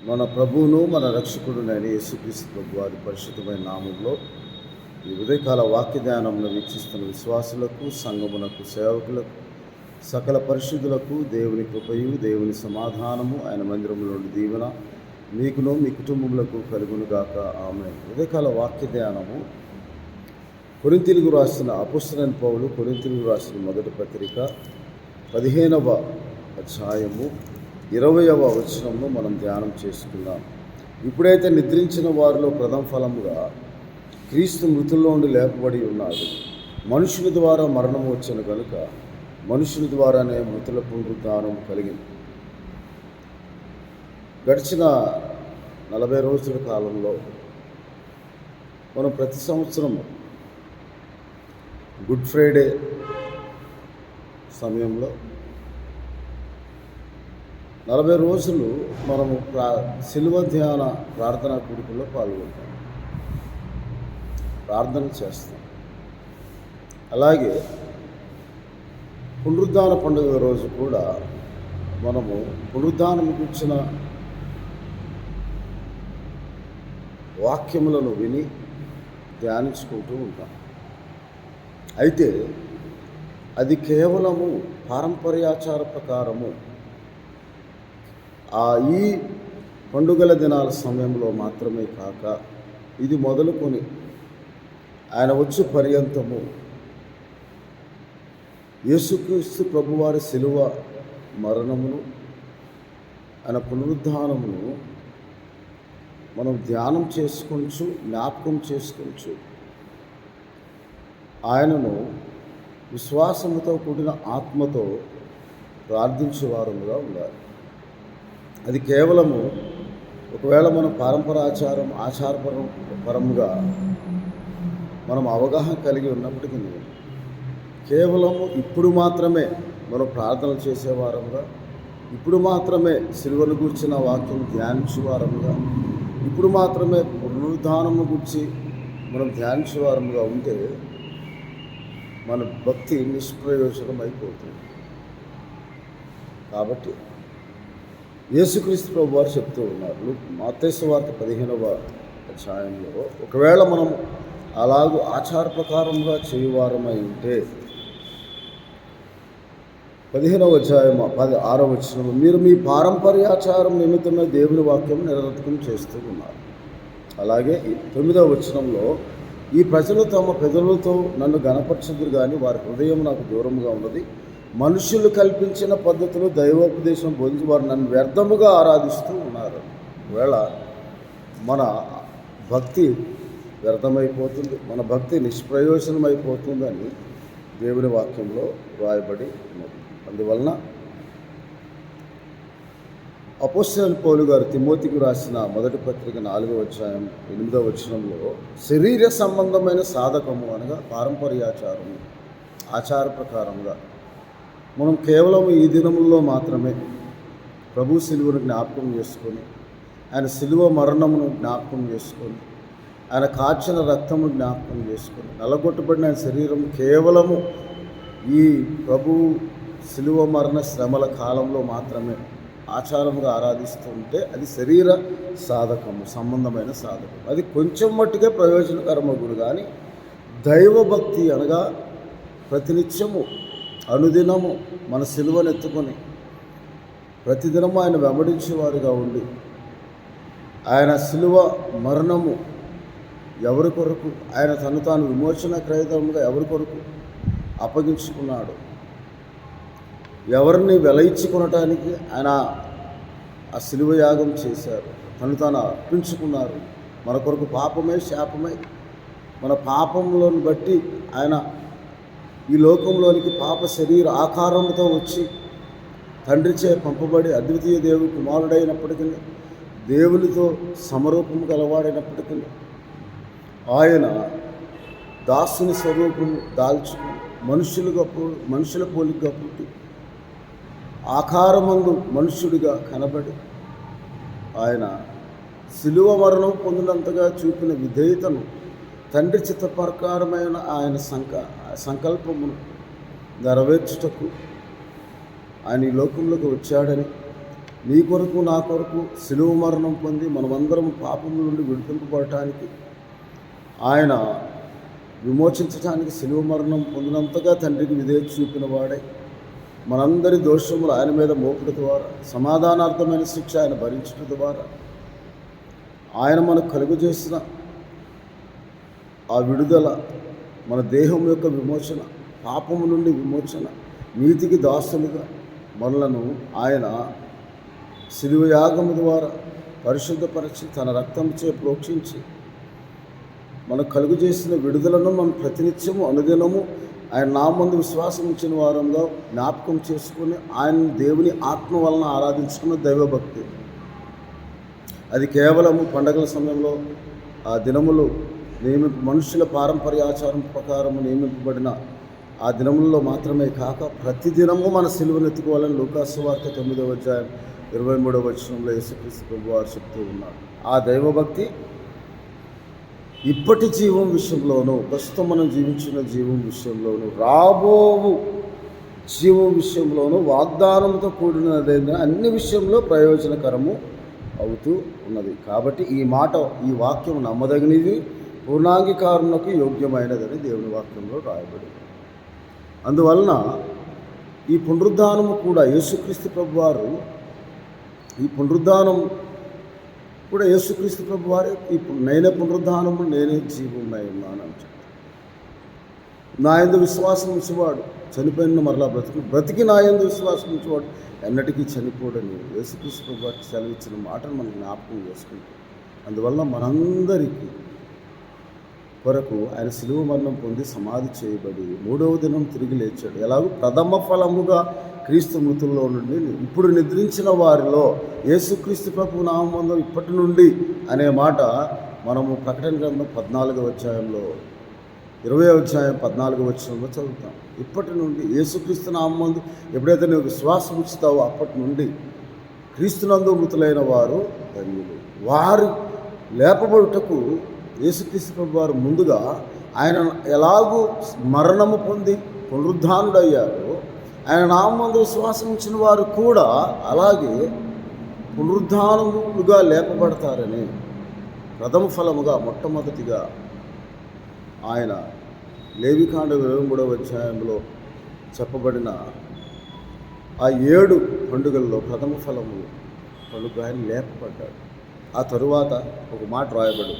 మన ప్రభువును మన రక్షకుడునైన యేసుక్రీస్తు ప్రభు వారి పరిశుద్ధమైన నామంలో ఈ ఉదయకాల వాక్య ధ్యానంలో వీక్షిస్తున్న విశ్వాసులకు, సంఘమునకు, సేవకులకు, సకల పరిశుద్ధులకు దేవుని కృపయు, దేవుని సమాధానము, ఆయన మందిరంలో దీవెన మీకును మీ కుటుంబములకు కలుగునుగాక. ఆమేన్. ఉదయకాల వాక్య ధ్యానము కొరింథీయులకు రాసిన అపోస్తలుడైన పౌలు కొరింథీయులకు రాసిన మొదటి పత్రిక 15వ అధ్యాయము 20వ వచనంలో మనం ధ్యానం చేసుకుందాం. ఇప్పుడైతే నిద్రించిన వారిలో ప్రథమ ఫలముగా క్రీస్తు మృతుల్లో నుండి లేపబడి ఉన్నాడు. మనుషుల ద్వారా మరణం వచ్చిన కనుక మనుషుల ద్వారానే మృతుల పునరుద్ధానం కలిగింది. గడిచిన 40 రోజుల కాలంలో మనం ప్రతి సంవత్సరం గుడ్ ఫ్రైడే సమయంలో 40 రోజులు మనము శిలువ ధ్యాన ప్రార్థనా కూడికల్లో పాల్గొంటాం, ప్రార్థన చేస్తాం. అలాగే పునరుద్ధాన పండుగ రోజు కూడా మనము పునరుద్ధానం గురించిన వాక్యములను విని ధ్యానించుకుంటూ ఉంటాం. అయితే అది కేవలము పారంపర్యాచార ప్రకారము ఈ పండుగల దినాల సమయంలో మాత్రమే కాక, ఇది మొదలుకొని ఆయన వచ్చే పర్యంతము యేసుక్రీస్తు ప్రభువారి శిలువ మరణమును, ఆయన పునరుద్ధానమును మనం ధ్యానం చేసుకొంచు, జ్ఞాపకం చేసుకొంచు, ఆయనను విశ్వాసముతో కూడిన ఆత్మతో ప్రార్థించేవారుగా ఉండాలి. అది కేవలము ఒకవేళ మనం ఆచారపరంగా మనం అవగాహన కలిగి ఉన్నప్పటికీ కేవలము ఇప్పుడు మాత్రమే మనం ప్రార్థనలు చేసేవారంగా, ఇప్పుడు మాత్రమే సిలువను గూర్చిన వాక్యం ధ్యానించేవారముగా, ఇప్పుడు మాత్రమే పునరుద్ధానము గురించి మనం ధ్యానించేవారముగా ఉంటే మన భక్తి నిష్ప్రయోజనం అయిపోతుంది. కాబట్టి యేసుక్రీస్తు ప్రభు వారు చెప్తూ ఉన్నారు మత్తయి సువార్త 15వ అధ్యాయంలో, ఒకవేళ మనం అలాగూ ఆచార ప్రకారంగా చేయువారమై ఉంటే 15వ అధ్యాయం 6వ వచనం, మీరు మీ పారంపర్యాచారం నిమిత్తమే దేవుని వాక్యం నిరర్థకం చేస్తూ ఉన్నారు. అలాగే 9వ వచనంలో, ఈ ప్రజలు తమ పెదవులతో నన్ను గణపరచుదురు కానీ వారి హృదయం నాకు దూరంగా ఉన్నది. మనుషులు కల్పించిన పద్ధతులు దైవోపదేశం బోధించి వారు నన్ను వ్యర్థముగా ఆరాధిస్తూ ఉన్నారు. ఒకవేళ మన భక్తి వ్యర్థమైపోతుంది, మన భక్తి నిష్ప్రయోజనమైపోతుందని దేవుని వాక్యంలో వ్రాయబడి ఉన్నది. అందువలన అపోస్తలుడైన పౌలు గారు తిమోతికి రాసిన మొదటి పత్రిక 4వ అధ్యాయం 8వ వచనంలో, శరీర సంబంధమైన సాధకము అనగా పారంపర్యాచారము, ఆచార ప్రకారంగా మనం కేవలం ఈ దినముల్లో మాత్రమే ప్రభు శిలువను జ్ఞాపకం చేసుకొని, ఆయన శిలువ మరణమును జ్ఞాపకం చేసుకొని, ఆయన కార్చిన రక్తమును జ్ఞాపకం చేసుకొని, నలగొట్టబడిన ఆయన శరీరం కేవలము ఈ ప్రభు శిలువ మరణ శ్రమల కాలంలో మాత్రమే ఆచారముగా ఆరాధిస్తూ ఉంటే అది శరీర సాధకము, సంబంధమైన సాధకం. అది కొంచెం మట్టుకే ప్రయోజనకరమగును. కానీ దైవభక్తి అనగా ప్రతినిత్యము అనుదినము మన శిలువను ఎత్తుకొని ప్రతిదినము ఆయన వెంబడించేవారుగా ఉండి, ఆయన శిలువ మరణము ఎవరి కొరకు, ఆయన తను తాను విమోచన క్రయదముగా ఎవరి కొరకు అప్పగించుకున్నాడు, ఎవరిని వెలయించుకొనటానికి ఆయన ఆ శిలువ యాగం చేశారు, తను తాను అర్పించుకున్నారు. మన కొరకు పాపమే శాపమై మన పాపంలోని బట్టి ఆయన ఈ లోకంలోనికి పాప శరీర ఆకారంతో వచ్చి తండ్రిచే పంపబడి అద్వితీయ దేవుని కుమారుడైనప్పటికీ, దేవునితో సమరూపము గలవాడైనప్పటికీ ఆయన దాసుని స్వరూపము దాల్చుకుని మనుషుల పోలికగా పుట్టి ఆకారమందు మనుష్యుడిగా కనబడి ఆయన శిలువ మరణం పొందినంతగా చూపిన విధేయతను, తండ్రి చిత్త ప్రకారమైన ఆయన సంకల్పమును నెరవేర్చుటకు ఆయన ఈ లోకంలోకి వచ్చాడని, నీ కొరకు నా కొరకు శిలువ మరణం పొంది మనమందరం పాపం నుండి విడిపింపబడటానికి, ఆయన విమోచించడానికి శిలువ మరణం పొందినంతగా తండ్రికి విధేయత చూపిన వాడై మనందరి దోషములు ఆయన మీద మోపుట ద్వారా, సమాధానార్థమైన శిక్ష ఆయన భరించడం ద్వారా, ఆయన మనకు కలుగజేసిన ఆ విడుదల, మన దేహం యొక్క విమోచన, పాపము నుండి విమోచన, నీతికి దాసులుగా మనలను ఆయన శిలువ యాగము ద్వారా పరిశుద్ధపరిచి తన రక్తంచే ప్రోక్షించి మనకు కలుగు చేసిన విడుదలను మనం ప్రతినిత్యము అనుదినము ఆయన నామందు విశ్వాసం ఉంచిన వారంగా జ్ఞాపకం చేసుకుని ఆయన దేవుని ఆత్మ వలన ఆరాధించుకున్న దైవభక్తి. అది కేవలము పండగల సమయంలో ఆ దినములు మనుషుల పారంపర్యాచారం ప్రకారం నియమింపబడిన ఆ దినములలో మాత్రమే కాక ప్రతిదినము మన సిలువనెత్తుకోవాలని లూకాసు వార్త 9వ అధ్యాయం 23వ వచనంలో యేసుక్రీస్తు ప్రభువారు చెప్తూ ఉన్నారు. ఆ దైవభక్తి ఇప్పటి జీవం విషయంలోనూ, ప్రస్తుతం మనం జీవించిన జీవం విషయంలోనూ, రాబోవు జీవం విషయంలోనూ వాగ్దానంతో కూడినదైన అన్ని విషయంలో ప్రయోజనకరము అవుతూ ఉన్నది. కాబట్టి ఈ వాక్యం నమ్మదగినది, పూర్ణాంగీకారణకు యోగ్యమైనదని దేవుని వాక్యంలో రాయబడింది. అందువలన ఈ పునరుద్ధానము కూడా యేసుక్రీస్తు ప్రభువారు, ఈ పునరుద్ధానం కూడా యేసుక్రీస్తు ప్రభువారే నేనే పునరుద్ధానము, నేనే జీవమై ఉన్నాను అని చెప్తాను. నా యందు విశ్వాసం ఉంచేవాడు చనిపోయిన మరలా బ్రతికి నా యందు విశ్వాసం ఉంచేవాడు ఎన్నటికీ చనిపోడని యేసుక్రీస్తు ప్రభువారికి సెలవిచ్చిన మాటను మనం జ్ఞాపకం చేసుకుంటాం. అందువల్ల మనందరికీ కొరకు ఆయన శిలువ మరణం పొంది సమాధి చేయబడి 3వ దినం తిరిగి లేచాడు. ఎలాగో ప్రథమ ఫలముగా క్రీస్తు మృతుల్లో నుండి ఇప్పుడు నిద్రించిన వారిలో యేసుక్రీస్తు ప్రభు నామమందు ఇప్పటి నుండి అనే మాట మనము ప్రకటన గ్రంథం 14వ అధ్యాయంలో 20వ అధ్యాయం 14వ వచనంలో చదువుతాం. ఇప్పటి నుండి యేసుక్రీస్తు నామమందు ఎప్పుడైతే నువ్వు విశ్వాసం ఉంచుతావో అప్పటి నుండి క్రీస్తునందు మృతులైన వారు ధన్యులు. వారు లేపబడుటకు యేసుక్రీస్తు ప్రభు వారు ముందుగా ఆయన ఎలాగూ మరణము పొంది పునరుద్ధానుడయ్యారో, ఆయన నామందు విశ్వాసం ఉంచిన వారు కూడా అలాగే పునరుద్ధానములుగా లేపబడతారని ప్రథమ ఫలముగా మొట్టమొదటిగా ఆయన లేవికాండ 23వ అధ్యాయంలో చెప్పబడిన ఆ 7 పండుగల్లో ప్రథమ ఫలము పండుగ ఆయన లేపబడ్డాడు. ఆ తరువాత ఒక మాట రాయబడి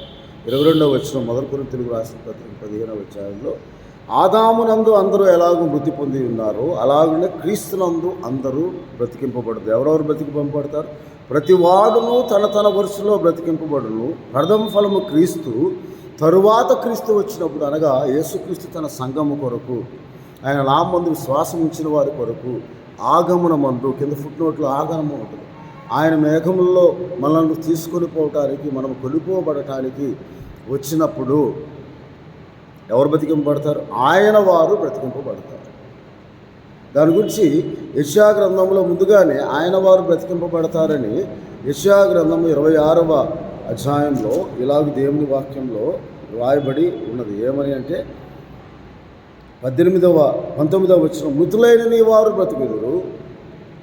22వ వచనం 1 కొరింథీయులకు రాసిన పత్రిక 15వ అధ్యాయంలో, ఆదామునందు అందరూ ఎలాగూ మృతి పొంది ఉన్నారో అలాగనే క్రీస్తునందు అందరూ బ్రతికింపబడతారు. ఎవరెవరు బ్రతికింపబడతారు? ప్రతి వాడును తన వరుసలో బ్రతికింపబడును. ప్రథమ ఫలము క్రీస్తు. తరువాత క్రీస్తు వచ్చినప్పుడు, అనగా యేసుక్రీస్తు తన సంఘము కొరకు, ఆయన నామందు విశ్వాసం ఉంచిన వారి కొరకు ఆగమనమందు, కింద ఫుట్నోట్లో ఆగమనం ఉంటుంది, ఆయన మేఘముల్లో మనల్ని తీసుకొని పోవటానికి, మనం కొలిపోబడటానికి వచ్చినప్పుడు ఎవరు బ్రతికింపబడతారు? ఆయన వారు బ్రతికింపబడతారు. దాని గురించి యెషయా గ్రంథంలో ముందుగానే ఆయన వారు బ్రతికింపబడతారని యెషయా గ్రంథం 26వ అధ్యాయంలో ఇలాగ దేవుని వాక్యంలో రాయబడి ఉన్నది. ఏమని అంటే 19వ వచనం, మృతులైన నీ వారు బ్రతుకుదురు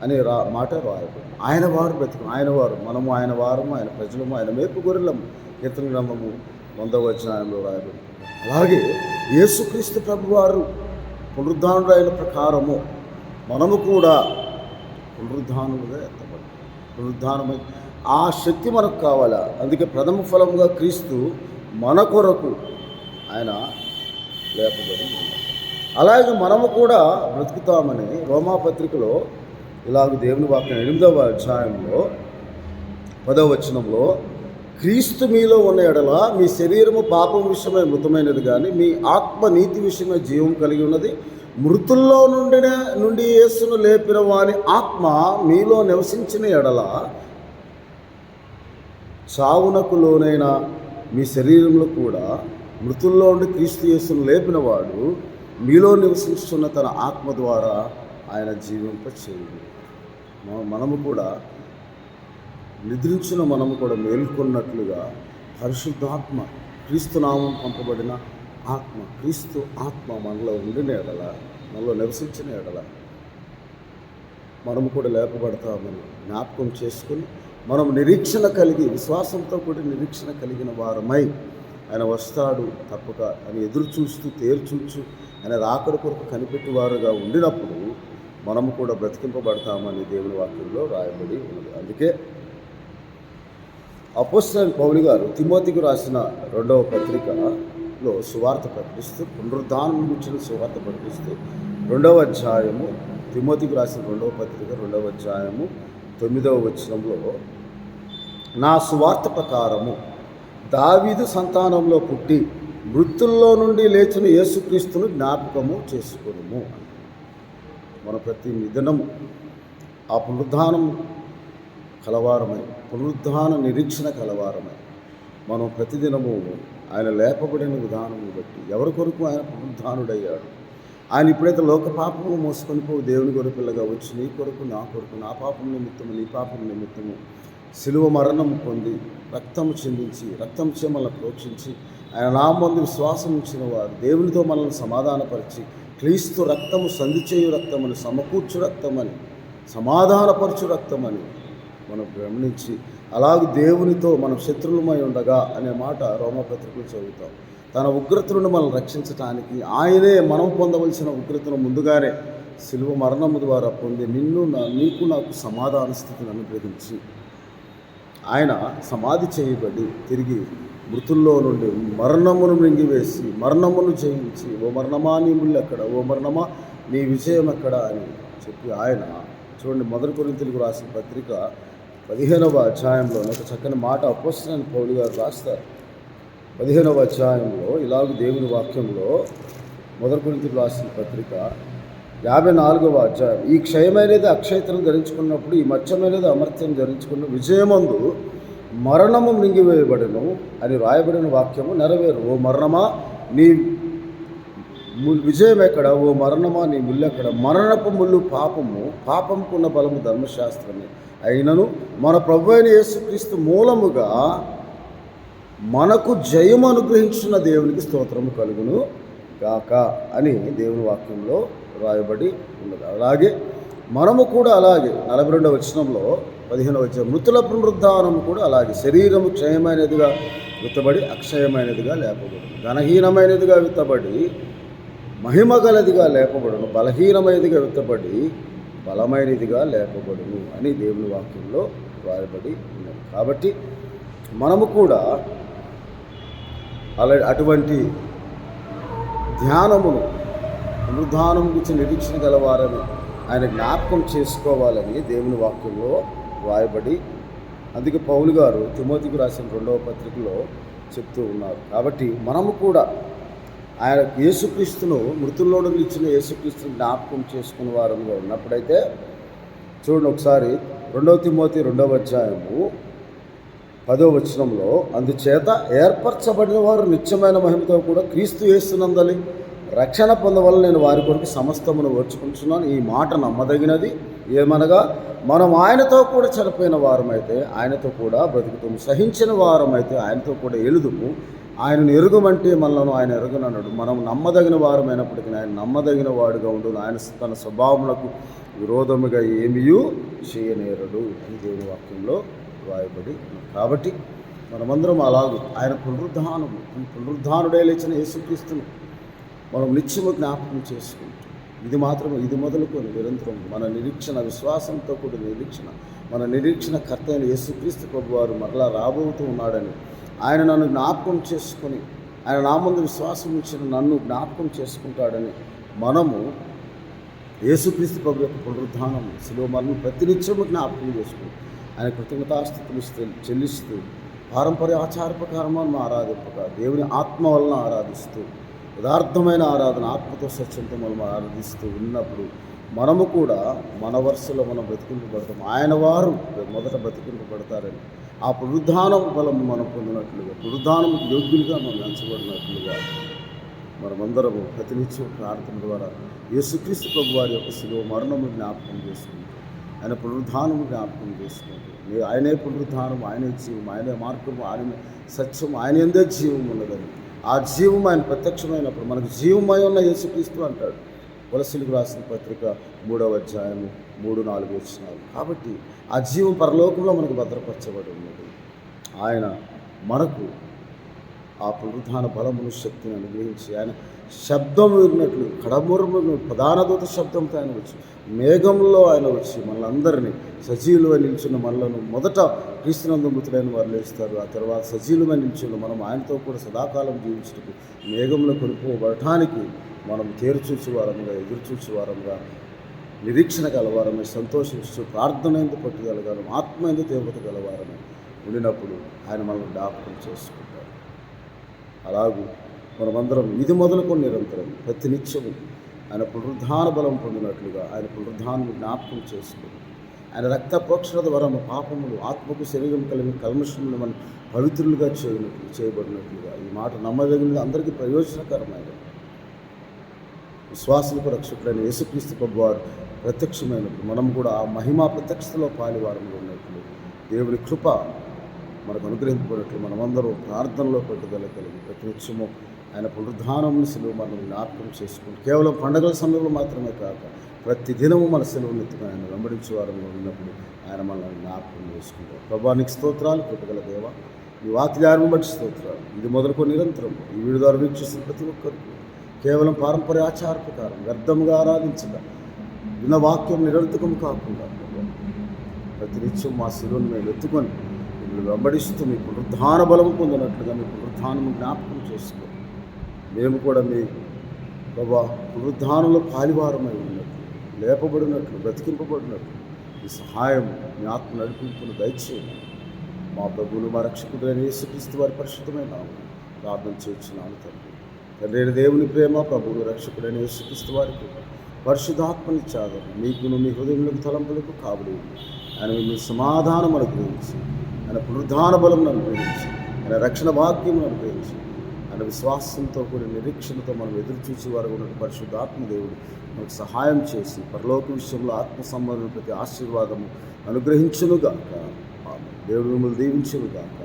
అనే మాట రాయబడి, ఆయన వారు బ్రతుకు, ఆయన వారు, మనము ఆయన వారము, ఆయన ప్రజలము, ఆయన మేపు గొర్రెలము, కీర్తన గ్రంథము 100వ అధ్యాయంలో రాయబడి. అలాగే యేసుక్రీస్తు ప్రభువారు పునరుద్ధానుడైన ప్రకారము మనము కూడా పునరుద్ధానులుగా ఎత్తబడి, పునరుద్ధానమై ఆ శక్తి మనకు కావాలా. అందుకే ప్రథమ ఫలముగా క్రీస్తు మన కొరకు ఆయన లేపబడి ఉన్నారు. అలాగే మనము కూడా బ్రతుకుతామని రోమాపత్రికలో ఇలాగ దేవుని వాక్యం 8వ అధ్యాయంలో 10వ వచనంలో, క్రీస్తు మీలో ఉన్న ఎడల మీ శరీరము పాపం విషయమై మృతమైనది కానీ మీ ఆత్మ నీతి విషయమై జీవం కలిగి ఉన్నది. మృతుల్లో నుండి యేసును లేపిన వాని ఆత్మ మీలో నివసించిన ఎడల చావునకు లోనైన మీ శరీరంలో కూడా మృతుల్లో నుండి క్రీస్తు యేసును లేపిన వాడు మీలో నివసిస్తున్న తన ఆత్మ ద్వారా ఆయన జీవింప చేయును. మనము కూడా నిద్రించిన మనము కూడా మేల్కొన్నట్లుగా పరిశుద్ధాత్మ, క్రీస్తు నామం పంపబడిన ఆత్మ, క్రీస్తు ఆత్మ మనలో ఉండిన ఎడల, మనలో నివసించిన ఎడల మనము కూడా లేపబడతామని జ్ఞాపకం చేసుకుని మనం నిరీక్షణ కలిగి, విశ్వాసంతో కూడా నిరీక్షణ కలిగిన వారమై ఆయన వస్తాడు తప్పక అని ఎదురు చూస్తూ తేల్చూచు ఆయన రాకడ కొరకు కనిపెట్టువారుగా ఉండినప్పుడు మనము కూడా బ్రతికింపబడతామని దేవుని వాక్యంలో రాయబడి ఉన్నది. అందుకే అపోస్తలుడైన పౌలు గారు తిమోతికి రాసిన 2వ పత్రికలో సువార్త ప్రకటిస్తూ, పునరుద్ధానం గురించిన సువార్త ప్రకటిస్తూ 2వ అధ్యాయము, తిమోతికి రాసిన 2వ పత్రిక 2వ అధ్యాయము 9వ వచనంలో, నా సువార్త ప్రకారము దావీదు సంతానంలో పుట్టి మృతుల్లో నుండి లేచిన యేసుక్రీస్తును జ్ఞాపకము చేసుకొనుము. మన ప్రతి దినము ఆ పునరుద్ధానం కలవారమై, పునరుద్ధాన నిరీక్షణ కలవారమై మనం ప్రతిదినము ఆయన లేపబడిన విధానము బట్టి ఎవరి కొరకు ఆయన పునరుద్ధానుడయ్యాడు, ఆయన ఇప్పుడైతే లోక పాపము మోసుకొని పోవు దేవుని గొర్రెపిల్లగా వచ్చి నీ కొరకు నా కొరకు, నా పాపం నిమిత్తము నీ పాపం నిమిత్తము శిలువ మరణం పొంది రక్తము చిందించి రక్తం మనల్ని ప్రోక్షించి ఆయన నామందు విశ్వాసం ఉంచిన వారు దేవునితో మనల్ని సమాధానపరిచి క్రీస్తు రక్తము సంధిచేయు రక్తమని, సమకూర్చు రక్తమని, సమాధానపరచు రక్తమని మనం గమనించి, అలాగే దేవునితో మనం శత్రువులమై ఉండగా అనే మాట రోమపత్రికలు చదువుతాం. తన ఉగ్రత నుండి మనల్ని రక్షించడానికి ఆయనే మనం పొందవలసిన ఉగ్రతను ముందుగానే శిలువ మరణము ద్వారా పొంది నీకు నాకు సమాధాన స్థితిని అనుగ్రహించి ఆయన సమాధి చేయబడి తిరిగి మృతుల్లో నుండి మరణమును మింగివేసి మరణమును జయించి, ఓ మరణమా నీ ముళ్ళు ఎక్కడ, ఓ మరణమా నీ విజయం ఎక్కడ అని చెప్పి ఆయన చూడండి, 1 కొరింథీయులకు రాసిన పత్రిక 15వ అధ్యాయంలో ఒక చక్కని మాట అపోస్తలుడైన పౌలు గారు రాస్తారు. 15వ అధ్యాయంలో ఇలాగ దేవుని వాక్యంలో 1 కొరింథీయులకు రాసిన పత్రిక 54వ అధ్యాయం, ఈ క్షయమైనది అక్షయతను ధరించుకున్నప్పుడు ఈ మత్స్యమైనది అమర్త్యం ధరించుకున్న విజయమందు మరణము మింగివేయబడను అని రాయబడిన వాక్యము నెరవేరు. ఓ మరణమా నీ విజయం ఎక్కడ, ఓ మరణమా నీ ముళ్ళు ఎక్కడ. మరణపు ముళ్ళు పాపము, పాపంకున్న బలము ధర్మశాస్త్రమే అయినను మన ప్రభువైన యేసుక్రీస్తు మూలముగా మనకు జయము అనుగ్రహించిన దేవునికి స్తోత్రము కలుగును గాక అని దేవుని వాక్యంలో రాయబడి ఉన్నది. అలాగే మనము కూడా అలాగే 42వ వచనంలో 15వ వచనం, మృతుల పునరుద్ధానము కూడా అలాగే శరీరము క్షయమైనదిగా విత్తబడి అక్షయమైనదిగా లేపబడును, ఘనహీనమైనదిగా విత్తబడి మహిమ గలదిగా లేపబడును, బలహీనమైనదిగా విత్తబడి బలమైనదిగా లేపబడును అని దేవుని వాక్యంలో రాయబడి ఉన్నది. కాబట్టి మనము కూడా అలా అటువంటి ధ్యానమును, పునరుద్ధానం గురించి నిరీక్షణ గలవారని ఆయన జ్ఞాపకం చేసుకోవాలని దేవుని వాక్యంలో రాయబడి, అందుకే పౌలు గారు తిమోతికి రాసిన 2వ పత్రికలో చెప్తూ ఉన్నారు. కాబట్టి మనము కూడా ఆయన యేసుక్రీస్తును, మృతుల్లో నుండి ఇచ్చిన యేసుక్రీస్తును జ్ఞాపకం చేసుకున్న వారంగా ఉన్నప్పుడైతే చూడండి ఒకసారి 2వ తిమోతి 2వ అధ్యాయము 10వ వచనంలో, అందుచేత ఏర్పరచబడిన వారు నిత్యమైన మహిమతో కూడా క్రీస్తు యేసునందలి రక్షణ పొందవల్ల నేను వారి కొరకు సమస్తమును ఓర్చుకుంటున్నాను. ఈ మాట నమ్మదగినది. ఏమనగా మనం ఆయనతో కూడా చనిపోయిన వారమైతే ఆయనతో కూడా బ్రతుకుతాము, సహించిన వారమైతే ఆయనతో కూడా ఎలుదుము. ఆయనను ఎరుగుమంటే మనలను ఆయన ఎరుగునన్నాడు. మనం నమ్మదగిన వారమైనప్పటికీ ఆయన నమ్మదగిన వాడుగా ఉండు, ఆయన తన స్వభావములకు విరోధముగా ఏమీయూ చేయనేరడు అని దేవుని వాక్యంలో రాయబడి. కాబట్టి మనమందరం అలాగూ ఆయన పునరుద్ధానుడే లేచిన యేసుక్రీస్తును మనం నిత్యము జ్ఞాపకం చేసుకుంటాం. ఇది మొదలుకొని నిరంతరం మన నిరీక్షణ, విశ్వాసంతో కూడిన నిరీక్షణ, మన నిరీక్షణ కర్త అయిన యేసుక్రీస్తు ప్రభువారు మరలా రాబోతూ ఉన్నాడని ఆయన నన్ను జ్ఞాపకం చేసుకొని, ఆయన నా ముందు విశ్వాసం ఇచ్చిన నన్ను జ్ఞాపకం చేసుకుంటాడని మనము యేసుక్రీస్తు ప్రభు యొక్క పునరుద్ధానం, శిలువ మరణం ప్రతినిత్యము జ్ఞాపకం చేసుకుని ఆయన కృతజ్ఞతాస్తుతులు చెల్లిస్తూ పారంపర్య ఆచార ప్రకారము ఆరాధింపక దేవుని ఆత్మ వలన ఆరాధిస్తూ యథార్థమైన ఆరాధన, ఆత్మతో సత్యంతో మనం ఆరాధిస్తూ ఉన్నప్పుడు మనము కూడా మన వరుసలో మనం బ్రతికింపబడతాం. ఆయన వారు మొదట బ్రతికింపబడతారని ఆ పునరుద్ధానం బలము మనం పొందినట్లుగా, పునరుద్ధానం యోగ్యులుగా మనం ఎంచబడినట్లుగా మనమందరము ప్రతినిత్యం ప్రార్థన ద్వారా యేసుక్రీస్తు ప్రభు వారి యొక్క శిలువ మరణము జ్ఞాపకం చేసుకుంటాం, ఆయన పునరుద్ధానము జ్ఞాపకం చేసుకుంటాం. ఆయనే పునరుద్ధానం, ఆయనే జీవం, ఆయనే మార్గము, ఆయన సత్యం, ఆయన ఎందే జీవం ఉన్నదని, ఆ జీవం ఆయన ప్రత్యక్షమైనప్పుడు మనకు జీవమై ఉన్న యేసుక్రీస్తు అంటాడు. కొలసీలకు రాసిన పత్రిక 3వ అధ్యాయము 3-4 వచనాలు. కాబట్టి ఆ జీవం పరలోకంలో మనకు భద్రపరచబడి ఉన్నది. ఆయన మనకు ఆ పునరుద్ధాన బలమును శక్తిని అనుగ్రహించి ఆయన శబ్దం విన్నట్లు కడమురమును ప్రధాన దూత శబ్దంతో ఆయన వచ్చి మేఘంలో ఆయన వచ్చి మనలందరినీ సజీవులుగా నిల్చున్న మనలను మొదట క్రీస్తునందు మృతులైన వారు లేస్తారు. ఆ తర్వాత సజీవులుగా నిల్చున్న మనం ఆయనతో కూడా సదాకాలం జీవించటకు మేఘంలో కొనుక్కోబడటానికి మనం తేరుచూచు వారంగా, ఎదురుచూచు వారంగా, నిరీక్షణ గలవారమే, సంతోషిస్తూ ప్రార్థన ఎందుకు పట్టుదలగాను, ఆత్మ ఎందుకు తీవ్రత గలవారమే ఉండినప్పుడు ఆయన మనల్ని జ్ఞాపకం చేసుకుంటారు. అలాగూ మనమందరం ఇది మొదలుకొని నిరంతరం ప్రతి నిత్యము ఆయన పునరుద్ధాన బలం పొందినట్లుగా ఆయన పునరుద్ధానం జ్ఞాపకం చేసుకుని ఆయన రక్త ప్రోక్షణ ద్వారా మన పాపములు ఆత్మకు శరీరం కలిగిన కల్మషములు మనం పవిత్రులుగా చేయబడినట్లుగా ఈ మాట నమ్మదగినది, అందరికీ ప్రయోజనకరమైన విశ్వాసులకు రక్షకుడైన యేసుక్రీస్తు ప్రభువారు ప్రత్యక్షమైనప్పుడు మనం కూడా ఆ మహిమా ప్రత్యక్షతలో పాలివారంలో ఉన్నట్లు దేవుని కృప మనకు అనుగ్రహింపబడినట్లు మనమందరూ ప్రార్థనలో పట్టుదల కలిగి ప్రతి నిత్యము ఆయన పునరుద్ధానమును సెలవు మనం జ్ఞాపకం చేసుకుంటూ కేవలం పండుగల సమయంలో మాత్రమే కాక ప్రతి దినము మన సెలవును ఎత్తుకుని ఆయన వెంబడించే వారంలో ఉన్నప్పుడు ఆయన మనల్ని జ్ఞాపకం చేసుకుంటారు. ప్రభానికి స్తోత్రాలు, కృపగల దేవ, ఈ వాక్యాన్ని బట్టి స్తోత్రాలు. ఇది మొదలుకొని నిరంతరం ఈ వీడియో ద్వారా వీక్షిస్తున్న ప్రతి ఒక్కరికి కేవలం పారంపర్య ఆచార ప్రకారం వ్యర్థంగా ఆరాధించక విన్న వాక్యం నిరర్థకం కాకుండా ప్రతి నిత్యం మా శిలువను మేము ఎత్తుకొని మిమ్మల్ని వెంబడిస్తూ మీ పునరుద్ధాన బలం పొందినట్లుగా మీ పునరుద్ధానము జ్ఞాపకం చేసుకో. మేము కూడా మీ ప్రభా పునరుద్ధానంలో పాలివారమై ఉన్నట్లు, లేపబడినట్లు, బ్రతికింపబడినట్లు మీ సహాయం, మీ ఆత్మ నడిపింపును దయచేయండి. మా ప్రభువును మా రక్షకుడైన యేసుక్రీస్తు వారి పరిశుద్ధమైన ప్రార్థన చేయించున్నాను తండ్రి. తండ్రి దేవుని ప్రేమ, ప్రభువును రక్షకుడైన యేసుక్రీస్తు వారికి పరిశుద్ధాత్మని చాదరు మీకును మీ హృదయములకు తలంపులకు కాబడి ఆయన మీ సమాధానం అనుగ్రహించి ఆయన పునరుద్ధాన బలం అనుగ్రహించి ఆయన రక్షణ భాగ్యం అనుగ్రహించి ఆయన విశ్వాసంతో కూడిన నిరీక్షణతో మనం ఎదురు చూసే వారు ఉన్న పరిశుద్ధాత్మ దేవుడు మనకు సహాయం చేసి పరలోక విషయంలో ఆత్మ సంబంధం ప్రతి ఆశీర్వాదము అనుగ్రహించునుగాక. దేవుడు మిమ్మల్ని దీవించునుగాక.